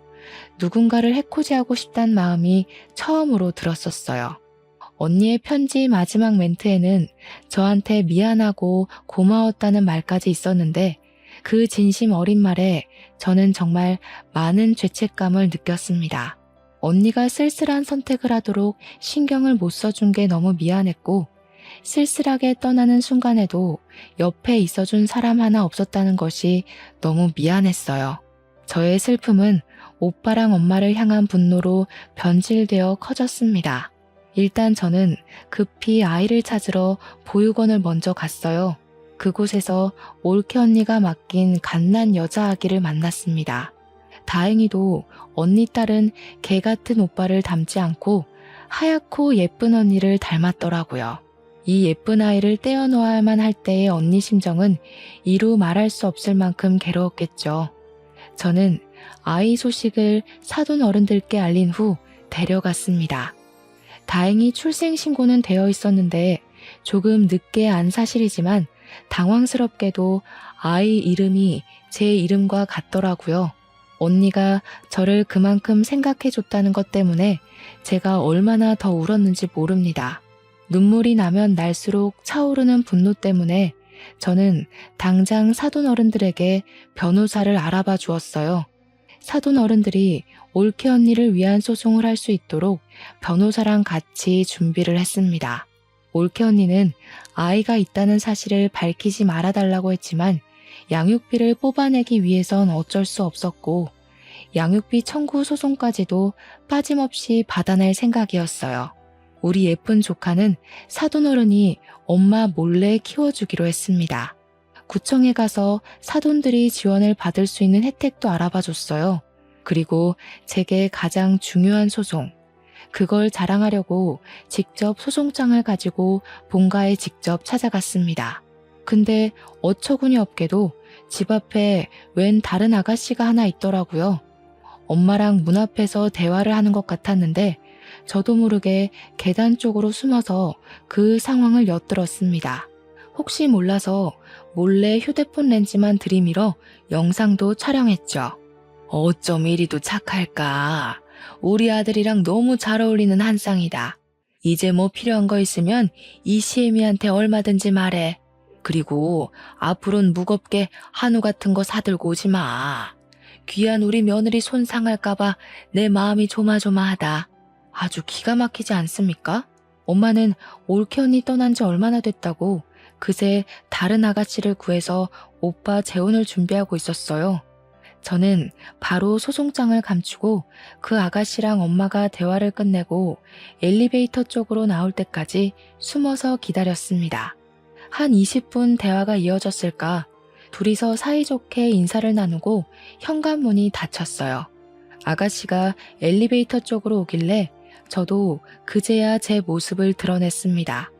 누군가를 해코지하고 싶단 마음이 처음으로 들었었어요. 언니의 편지 마지막 멘트에는 저한테 미안하고 고마웠다는 말까지 있었는데 그 진심 어린 말에 저는 정말 많은 죄책감을 느꼈습니다. 언니가 쓸쓸한 선택을 하도록 신경을 못 써준 게 너무 미안했고, 쓸쓸하게 떠나는 순간에도 옆에 있어준 사람 하나 없었다는 것이 너무 미안했어요. 저의 슬픔은 오빠랑 엄마를 향한 분노로 변질되어 커졌습니다. 일단 저는 급히 아이를 찾으러 보육원을 먼저 갔어요. 그곳에서 올케 언니가 맡긴 갓난 여자 아기를 만났습니다. 다행히도 언니 딸은 개 같은 오빠를 닮지 않고 하얗고 예쁜 언니를 닮았더라고요. 이 예쁜 아이를 떼어놓아야만 할 때의 언니 심정은 이루 말할 수 없을 만큼 괴로웠겠죠. 저는 아이 소식을 사돈 어른들께 알린 후 데려갔습니다. 다행히 출생신고는 되어 있었는데 조금 늦게 안 사실이지만 당황스럽게도 아이 이름이 제 이름과 같더라고요. 언니가 저를 그만큼 생각해줬다는 것 때문에 제가 얼마나 더 울었는지 모릅니다. 눈물이 나면 날수록 차오르는 분노 때문에 저는 당장 사돈 어른들에게 변호사를 알아봐 주었어요. 사돈 어른들이 올케 언니를 위한 소송을 할 수 있도록 변호사랑 같이 준비를 했습니다. 올케 언니는 아이가 있다는 사실을 밝히지 말아달라고 했지만 양육비를 뽑아내기 위해선 어쩔 수 없었고 양육비 청구 소송까지도 빠짐없이 받아낼 생각이었어요. 우리 예쁜 조카는 사돈어른이 엄마 몰래 키워주기로 했습니다. 구청에 가서 사돈들이 지원을 받을 수 있는 혜택도 알아봐 줬어요. 그리고 제게 가장 중요한 소송, 그걸 자랑하려고 직접 소송장을 가지고 본가에 직접 찾아갔습니다. 근데 어처구니 없게도 집 앞에 웬 다른 아가씨가 하나 있더라고요. 엄마랑 문 앞에서 대화를 하는 것 같았는데 저도 모르게 계단 쪽으로 숨어서 그 상황을 엿들었습니다. 혹시 몰라서 몰래 휴대폰 렌즈만 들이밀어 영상도 촬영했죠. 어쩜 이리도 착할까. 우리 아들이랑 너무 잘 어울리는 한 쌍이다. 이제 뭐 필요한 거 있으면 이 시애미한테 얼마든지 말해. 그리고 앞으로는 무겁게 한우 같은 거 사들고 오지 마. 귀한 우리 며느리 손 상할까봐 내 마음이 조마조마하다. 아주 기가 막히지 않습니까? 엄마는 올케 언니 떠난 지 얼마나 됐다고 그새 다른 아가씨를 구해서 오빠 재혼을 준비하고 있었어요. 저는 바로 소송장을 감추고 그 아가씨랑 엄마가 대화를 끝내고 엘리베이터 쪽으로 나올 때까지 숨어서 기다렸습니다. 한 20분 대화가 이어졌을까 둘이서 사이좋게 인사를 나누고 현관문이 닫혔어요. 아가씨가 엘리베이터 쪽으로 오길래 저도 그제야 제 모습을 드러냈습니다.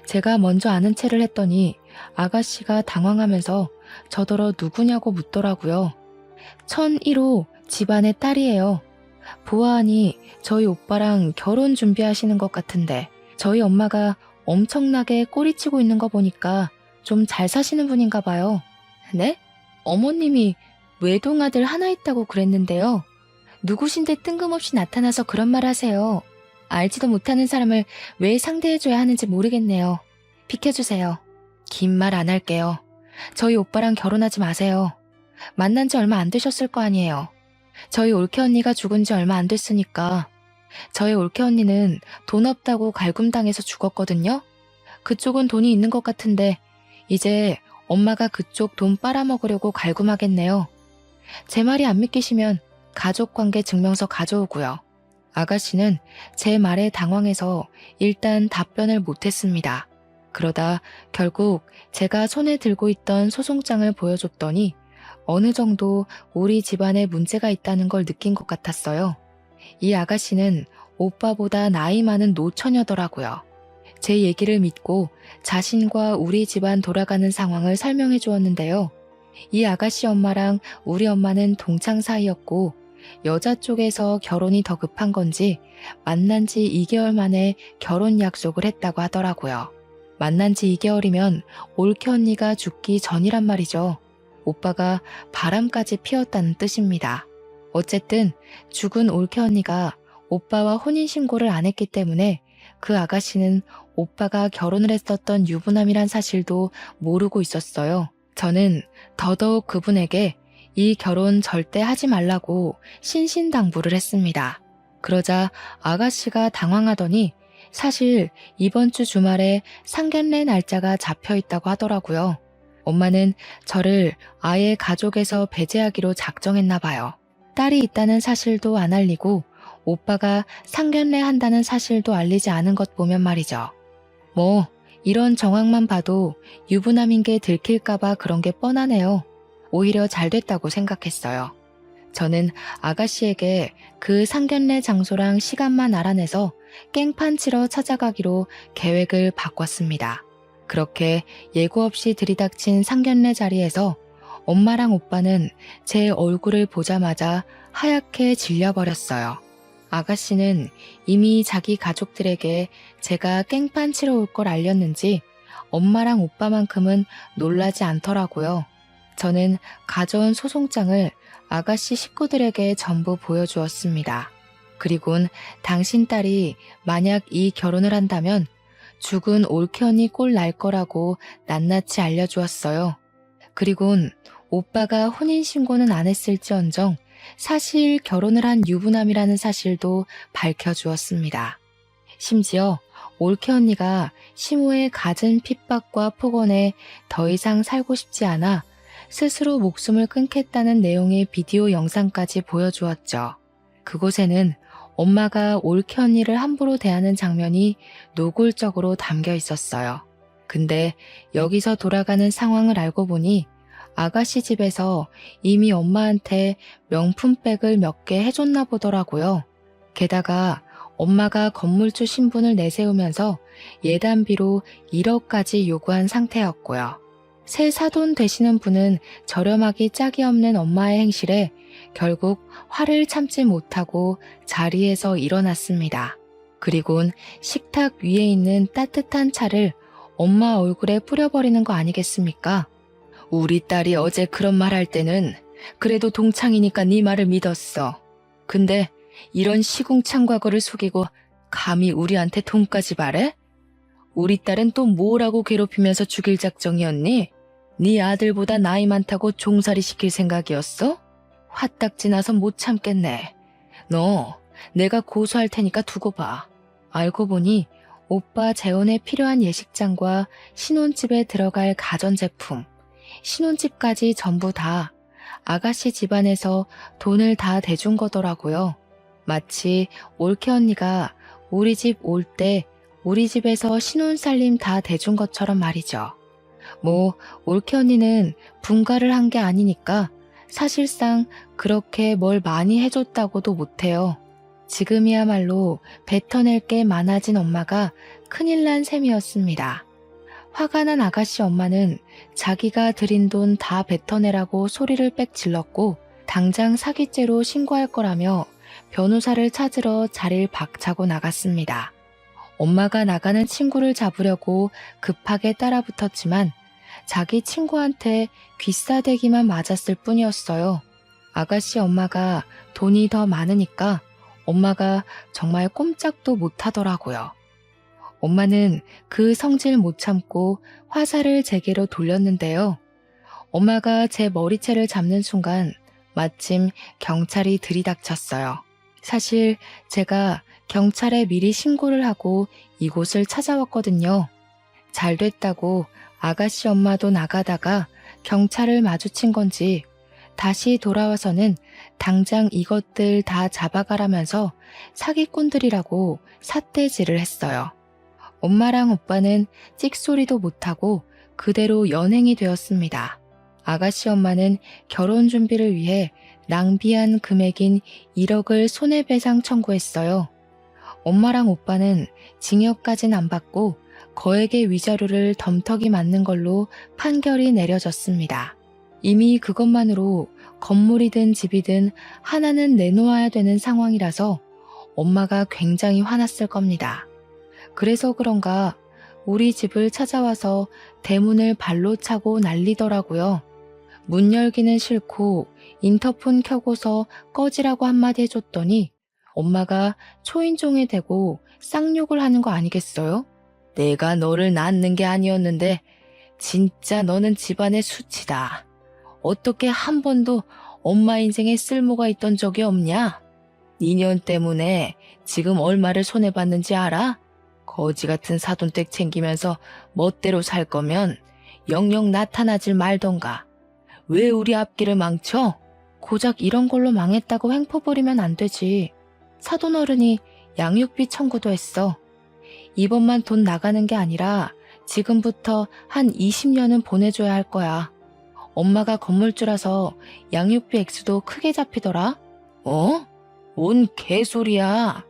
제가 먼저 아는 체를 했더니 아가씨가 당황하면서 저더러 누구냐고 묻더라고요. 1001호 집안의 딸이에요. 보아하니 저희 오빠랑 결혼 준비하시는 것 같은데 저희 엄마가 엄청나게 꼬리치고 있는 거 보니까 좀 잘 사시는 분인가 봐요. 네? 어머님이 외동아들 하나 있다고 그랬는데요. 누구신데 뜬금없이 나타나서 그런 말 하세요. 알지도 못하는 사람을 왜 상대해줘야 하는지 모르겠네요. 비켜주세요. 긴 말 안 할게요. 저희 오빠랑 결혼하지 마세요. 만난 지 얼마 안 되셨을 거 아니에요. 저희 올케 언니가 죽은 지 얼마 안 됐으니까. 저희 올케 언니는 돈 없다고 갈굼당해서 죽었거든요. 그쪽은 돈이 있는 것 같은데 이제 엄마가 그쪽 돈 빨아먹으려고 갈굼하겠네요. 제 말이 안 믿기시면 가족관계 증명서 가져오고요. 아가씨는 제 말에 당황해서 일단 답변을 못했습니다. 그러다 결국 제가 손에 들고 있던 소송장을 보여줬더니 어느 정도 우리 집안에 문제가 있다는 걸 느낀 것 같았어요. 이 아가씨는 오빠보다 나이 많은 노처녀더라고요. 제 얘기를 믿고 자신과 우리 집안 돌아가는 상황을 설명해 주었는데요. 이 아가씨 엄마랑 우리 엄마는 동창 사이였고 여자 쪽에서 결혼이 더 급한 건지 만난 지 2개월 만에 결혼 약속을 했다고 하더라고요. 만난 지 2개월이면 올케 언니가 죽기 전이란 말이죠. 오빠가 바람까지 피웠다는 뜻입니다. 어쨌든 죽은 올케 언니가 오빠와 혼인신고를 안 했기 때문에 그 아가씨는 오빠가 결혼을 했었던 유부남이란 사실도 모르고 있었어요. 저는 더더욱 그분에게 이 결혼 절대 하지 말라고 신신당부를 했습니다. 그러자 아가씨가 당황하더니 사실 이번 주 주말에 상견례 날짜가 잡혀 있다고 하더라고요. 엄마는 저를 아예 가족에서 배제하기로 작정했나 봐요. 딸이 있다는 사실도 안 알리고 오빠가 상견례 한다는 사실도 알리지 않은 것 보면 말이죠. 뭐 이런 정황만 봐도 유부남인 게 들킬까봐 그런 게 뻔하네요. 오히려 잘 됐다고 생각했어요. 저는 아가씨에게 그 상견례 장소랑 시간만 알아내서 깽판 치러 찾아가기로 계획을 바꿨습니다. 그렇게 예고 없이 들이닥친 상견례 자리에서 엄마랑 오빠는 제 얼굴을 보자마자 하얗게 질려버렸어요. 아가씨는 이미 자기 가족들에게 제가 깽판 치러 올 걸 알렸는지 엄마랑 오빠만큼은 놀라지 않더라고요. 저는 가져온 소송장을 아가씨 식구들에게 전부 보여주었습니다. 그리곤 당신 딸이 만약 이 결혼을 한다면 죽은 올케 언니 꼴 날 거라고 낱낱이 알려주었어요. 그리곤 오빠가 혼인신고는 안 했을지언정 사실 결혼을 한 유부남이라는 사실도 밝혀주었습니다. 심지어 올케 언니가 시모의 갖은 핍박과 폭언에 더 이상 살고 싶지 않아 스스로 목숨을 끊겠다는 내용의 비디오 영상까지 보여주었죠. 그곳에는 엄마가 올케 언니를 함부로 대하는 장면이 노골적으로 담겨 있었어요. 근데 여기서 돌아가는 상황을 알고 보니 아가씨 집에서 이미 엄마한테 명품백을 몇 개 해줬나 보더라고요. 게다가 엄마가 건물주 신분을 내세우면서 예단비로 1억까지 요구한 상태였고요. 새 사돈 되시는 분은 저렴하기 짝이 없는 엄마의 행실에 결국 화를 참지 못하고 자리에서 일어났습니다. 그리곤 식탁 위에 있는 따뜻한 차를 엄마 얼굴에 뿌려버리는 거 아니겠습니까? 우리 딸이 어제 그런 말 할 때는 그래도 동창이니까 네 말을 믿었어. 근데 이런 시궁창 과거를 속이고 감히 우리한테 돈까지 바래? 우리 딸은 또 뭐라고 괴롭히면서 죽일 작정이었니? 네 아들보다 나이 많다고 종살이 시킬 생각이었어? 화딱 지나서 못 참겠네. 너 내가 고소할 테니까 두고 봐. 알고 보니 오빠 재혼에 필요한 예식장과 신혼집에 들어갈 가전제품, 신혼집까지 전부 다 아가씨 집안에서 돈을 다 대준 거더라고요. 마치 올케 언니가 우리 집 올 때 우리 집에서 신혼살림 다 대준 것처럼 말이죠. 뭐 올케 언니는 분가를 한 게 아니니까 사실상 그렇게 뭘 많이 해줬다고도 못해요. 지금이야말로 뱉어낼 게 많아진 엄마가 큰일 난 셈이었습니다. 화가 난 아가씨 엄마는 자기가 들인 돈 다 뱉어내라고 소리를 빽 질렀고 당장 사기죄로 신고할 거라며 변호사를 찾으러 자리를 박차고 나갔습니다. 엄마가 나가는 친구를 잡으려고 급하게 따라붙었지만 자기 친구한테 귀싸대기만 맞았을 뿐이었어요. 아가씨 엄마가 돈이 더 많으니까 엄마가 정말 꼼짝도 못하더라고요. 엄마는 그 성질 못 참고 화살을 제게로 돌렸는데요. 엄마가 제 머리채를 잡는 순간 마침 경찰이 들이닥쳤어요. 사실 제가 경찰에 미리 신고를 하고 이곳을 찾아왔거든요. 잘 됐다고 아가씨 엄마도 나가다가 경찰을 마주친 건지 다시 돌아와서는 당장 이것들 다 잡아가라면서 사기꾼들이라고 삿대질을 했어요. 엄마랑 오빠는 찍소리도 못하고 그대로 연행이 되었습니다. 아가씨 엄마는 결혼 준비를 위해 낭비한 금액인 1억을 손해배상 청구했어요. 엄마랑 오빠는 징역까진 안 받고 거액의 위자료를 덤터기 맞는 걸로 판결이 내려졌습니다. 이미 그것만으로 건물이든 집이든 하나는 내놓아야 되는 상황이라서 엄마가 굉장히 화났을 겁니다. 그래서 그런가 우리 집을 찾아와서 대문을 발로 차고 난리더라고요. 문 열기는 싫고 인터폰 켜고서 꺼지라고 한마디 해줬더니 엄마가 초인종에 대고 쌍욕을 하는 거 아니겠어요? 내가 너를 낳는 게 아니었는데 진짜 너는 집안의 수치다. 어떻게 한 번도 엄마 인생에 쓸모가 있던 적이 없냐? 니년 때문에 지금 얼마를 손해봤는지 알아? 거지 같은 사돈댁 챙기면서 멋대로 살 거면 영영 나타나질 말던가. 왜 우리 앞길을 망쳐? 고작 이런 걸로 망했다고 횡포 부리면 안 되지. 사돈 어른이 양육비 청구도 했어. 이번만 돈 나가는 게 아니라 지금부터 한 20년은 보내줘야 할 거야. 엄마가 건물주라서 양육비 액수도 크게 잡히더라. 어? 뭔 개소리야.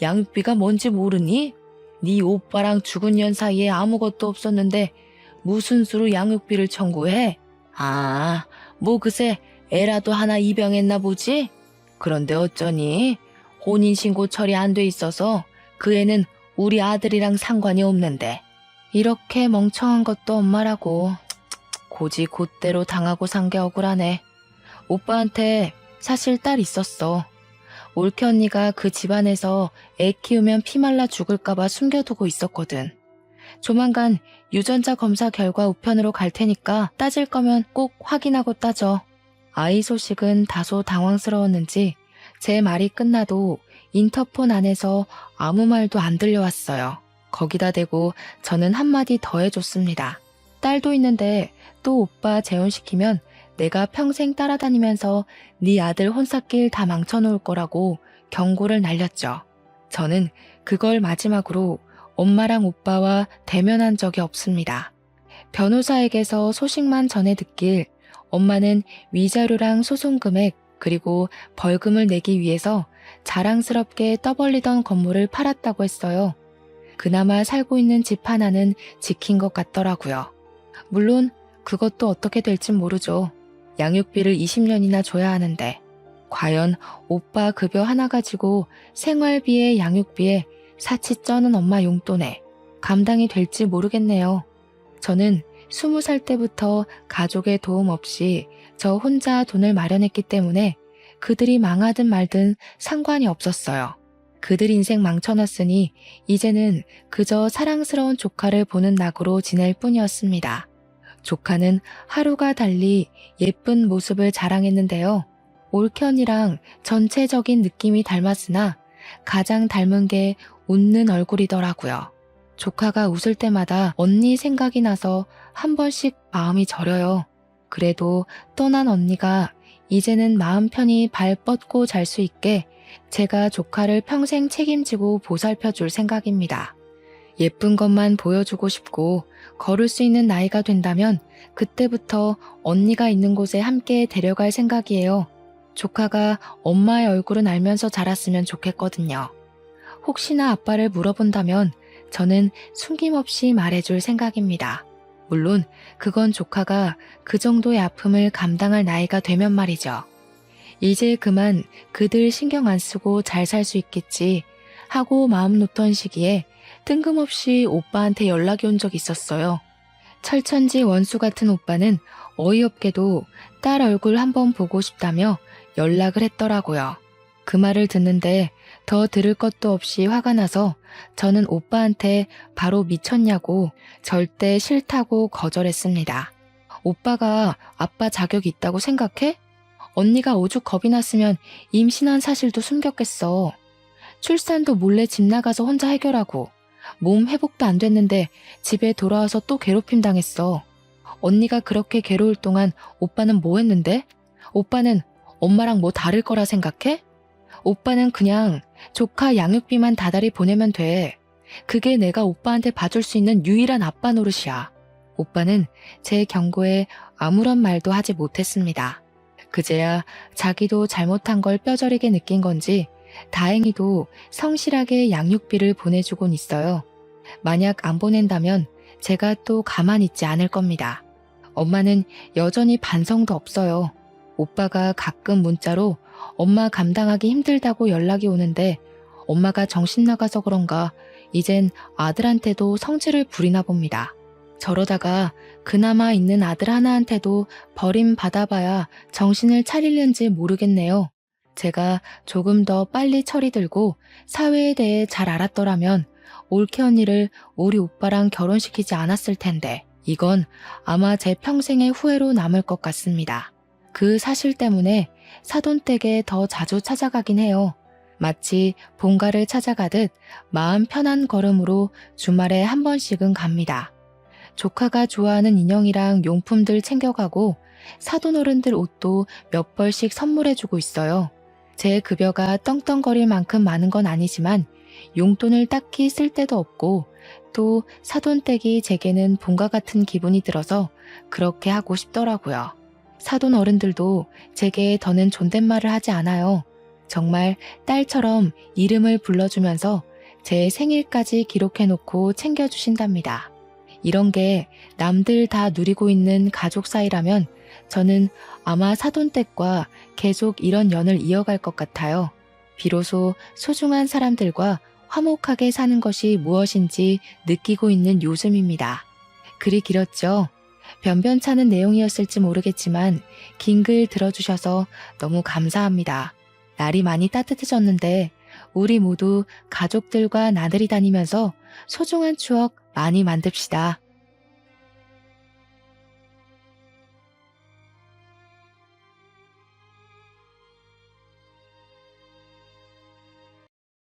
양육비가 뭔지 모르니? 네 오빠랑 죽은 년 사이에 아무것도 없었는데 무슨 수로 양육비를 청구해? 아, 뭐 그새 애라도 하나 입양했나 보지? 그런데 어쩌니? 혼인신고 처리 안 돼 있어서 그 애는 우리 아들이랑 상관이 없는데. 이렇게 멍청한 것도 엄마라고. 고지 곧대로 당하고 산 게 억울하네. 오빠한테 사실 딸 있었어. 올케 언니가 그 집안에서 애 키우면 피 말라 죽을까봐 숨겨두고 있었거든. 조만간 유전자 검사 결과 우편으로 갈 테니까 따질 거면 꼭 확인하고 따져. 아이 소식은 다소 당황스러웠는지 제 말이 끝나도 인터폰 안에서 아무 말도 안 들려왔어요. 거기다 대고 저는 한마디 더 해줬습니다. 딸도 있는데 또 오빠 재혼시키면 내가 평생 따라다니면서 네 아들 혼삿길 다 망쳐놓을 거라고 경고를 날렸죠. 저는 그걸 마지막으로 엄마랑 오빠와 대면한 적이 없습니다. 변호사에게서 소식만 전해 듣길 엄마는 위자료랑 소송 금액 그리고 벌금을 내기 위해서 자랑스럽게 떠벌리던 건물을 팔았다고 했어요. 그나마 살고 있는 집 하나는 지킨 것 같더라고요. 물론 그것도 어떻게 될진 모르죠. 양육비를 20년이나 줘야 하는데 과연 오빠 급여 하나 가지고 생활비에 양육비에 사치 쩌는 엄마 용돈에 감당이 될지 모르겠네요. 저는 20살 때부터 가족의 도움 없이 저 혼자 돈을 마련했기 때문에 그들이 망하든 말든 상관이 없었어요. 그들 인생 망쳐놨으니 이제는 그저 사랑스러운 조카를 보는 낙으로 지낼 뿐이었습니다. 조카는 하루가 달리 예쁜 모습을 자랑했는데요. 올케 언니랑 전체적인 느낌이 닮았으나 가장 닮은 게 웃는 얼굴이더라고요. 조카가 웃을 때마다 언니 생각이 나서 한 번씩 마음이 저려요. 그래도 떠난 언니가 이제는 마음 편히 발 뻗고 잘 수 있게 제가 조카를 평생 책임지고 보살펴 줄 생각입니다. 예쁜 것만 보여주고 싶고 걸을 수 있는 나이가 된다면 그때부터 언니가 있는 곳에 함께 데려갈 생각이에요. 조카가 엄마의 얼굴은 알면서 자랐으면 좋겠거든요. 혹시나 아빠를 물어본다면 저는 숨김없이 말해줄 생각입니다. 물론 그건 조카가 그 정도의 아픔을 감당할 나이가 되면 말이죠. 이제 그만 그들 신경 안 쓰고 잘 살 수 있겠지 하고 마음 놓던 시기에 뜬금없이 오빠한테 연락이 온 적이 있었어요. 철천지 원수 같은 오빠는 어이없게도 딸 얼굴 한번 보고 싶다며 연락을 했더라고요. 그 말을 듣는데 더 들을 것도 없이 화가 나서 저는 오빠한테 바로 미쳤냐고 절대 싫다고 거절했습니다. 오빠가 아빠 자격이 있다고 생각해? 언니가 오죽 겁이 났으면 임신한 사실도 숨겼겠어. 출산도 몰래 집 나가서 혼자 해결하고 몸 회복도 안 됐는데 집에 돌아와서 또 괴롭힘 당했어. 언니가 그렇게 괴로울 동안 오빠는 뭐 했는데? 오빠는 엄마랑 뭐 다를 거라 생각해? 오빠는 그냥 조카 양육비만 다달이 보내면 돼. 그게 내가 오빠한테 봐줄 수 있는 유일한 아빠 노릇이야. 오빠는 제 경고에 아무런 말도 하지 못했습니다. 그제야 자기도 잘못한 걸 뼈저리게 느낀 건지 다행히도 성실하게 양육비를 보내주곤 있어요. 만약 안 보낸다면 제가 또 가만히 있지 않을 겁니다. 엄마는 여전히 반성도 없어요. 오빠가 가끔 문자로 엄마 감당하기 힘들다고 연락이 오는데 엄마가 정신 나가서 그런가 이젠 아들한테도 성질을 부리나 봅니다. 저러다가 그나마 있는 아들 하나한테도 버림받아봐야 정신을 차리는지 모르겠네요. 제가 조금 더 빨리 철이 들고 사회에 대해 잘 알았더라면 올케 언니를 우리 오빠랑 결혼시키지 않았을 텐데 이건 아마 제 평생의 후회로 남을 것 같습니다. 그 사실 때문에 사돈댁에 더 자주 찾아가긴 해요. 마치 본가를 찾아가듯 마음 편한 걸음으로 주말에 한 번씩은 갑니다. 조카가 좋아하는 인형이랑 용품들 챙겨가고 사돈어른들 옷도 몇 벌씩 선물해주고 있어요. 제 급여가 떵떵거릴 만큼 많은 건 아니지만 용돈을 딱히 쓸 데도 없고 또 사돈댁이 제게는 본가 같은 기분이 들어서 그렇게 하고 싶더라고요. 사돈 어른들도 제게 더는 존댓말을 하지 않아요. 정말 딸처럼 이름을 불러주면서 제 생일까지 기록해놓고 챙겨주신답니다. 이런 게 남들 다 누리고 있는 가족 사이라면 저는 아마 사돈댁과 계속 이런 연을 이어갈 것 같아요. 비로소 소중한 사람들과 화목하게 사는 것이 무엇인지 느끼고 있는 요즘입니다. 글이 길었죠? 변변찮은 내용이었을지 모르겠지만 긴 글 들어주셔서 너무 감사합니다. 날이 많이 따뜻해졌는데 우리 모두 가족들과 나들이 다니면서 소중한 추억 많이 만듭시다.